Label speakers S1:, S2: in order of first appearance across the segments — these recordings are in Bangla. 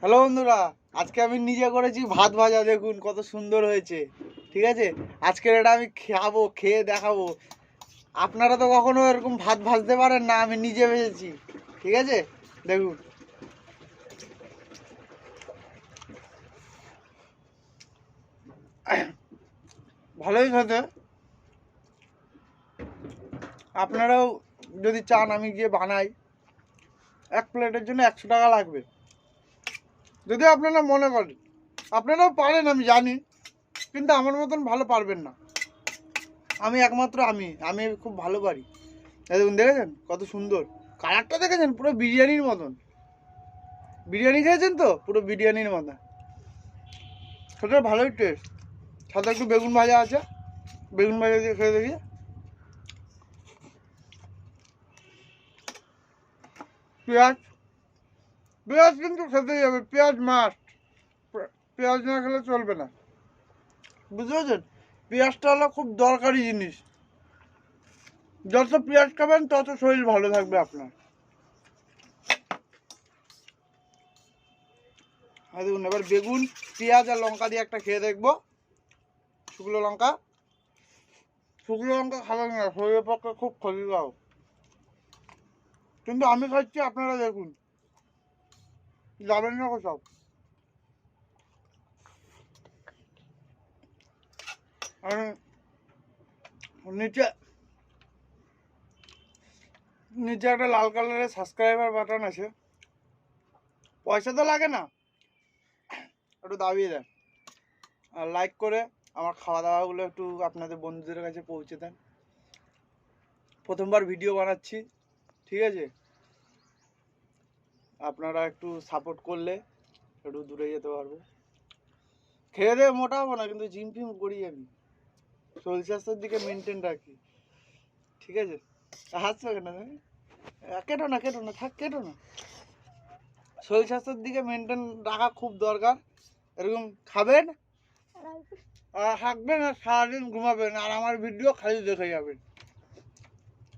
S1: হ্যালো বন্ধুরা, আজকে আমি নিজে করেছি ভাত ভাজা। দেখুন কত সুন্দর হয়েছে। ঠিক আছে, আজকের এটা আমি খাবো, খেয়ে দেখাবো। আপনারা তো কখনো এরকম ভাত ভাজতে পারেন না, আমি নিজে ভেজেছি। ঠিক আছে, দেখুন। ভালোই খেতে। আপনারাও যদি চান আমি গিয়ে বানাই, এক প্লেটের জন্য 100 টাকা লাগবে। যদি আপনারা মনে করেন, আপনারাও পারেন আমি জানি, কিন্তু আমার মতন ভালো পারবেন না। আমি একমাত্র আমি খুব ভালো পারি। দেখুন, দেখেছেন কত সুন্দর কালারটা, দেখেছেন পুরো বিরিয়ানির মতন। বিরিয়ানি খেয়েছেন তো, পুরো বিরিয়ানির মতন। সেটা ভালোই টেস্ট। সাথে একটু বেগুন ভাজা আছে, বেগুন ভাজা দিয়ে খেয়ে দেখি। পেঁয়াজ, পেঁয়াজ কিন্তু খেতেই হবে, পেঁয়াজ মাস্ট। পেঁয়াজ না খেলে চলবে না, বুঝতে পারছেন? পেঁয়াজটা হলো খুব দরকারি জিনিস। যত পেঁয়াজ খাবেন তত শরীর ভালো থাকবে আপনার। আর দেখুন, এবার বেগুন, পেঁয়াজ আর লঙ্কা দিয়ে একটা খেয়ে দেখবো। শুকনো লঙ্কা, শুকনো লঙ্কা খাবেন না, শরীরের পক্ষে খুব ক্ষতিকারক। কিন্তু আমি খাচ্ছি, আপনারা দেখুন, যাবেন না কোথাও। আর নিচে নিচে একটা লাল কালারের সাবস্ক্রাইবার বাটন আছে, পয়সা তো লাগে না, একটু দাবিয়ে দেন। আর লাইক করে আমার খাওয়া দাওয়াগুলো একটু আপনাদের বন্ধুদের কাছে পৌঁছে দেন। প্রথমবার ভিডিও বানাচ্ছি, ঠিক আছে? আপনারা একটু সাপোর্ট করলে একটু দূরে যেতে পারবো। খেয়ে দিয়ে মোটা হবো না, কিন্তু জিম ফিম করি আমি, শরীর স্বাস্থ্যের দিকে মেনটেন রাখি। ঠিক আছে, হাসছো কেন? কেটো না, কেটো না, থাক, কেটো না। শরীর স্বাস্থ্যের দিকে মেনটেন রাখা খুব দরকার। এরকম খাবেন আর হাঁকবেন আর সারাদিন ঘুমাবেন, আর আমার ভিডিও খালি দেখে যাবেন।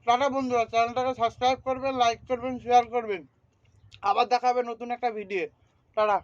S1: টাটা বন্ধুরা, চ্যানেলটাকে সাবস্ক্রাইব করবেন, লাইক করবেন, শেয়ার করবেন। আবার দেখা হবে নতুন একটা ভিডিও। টাটা।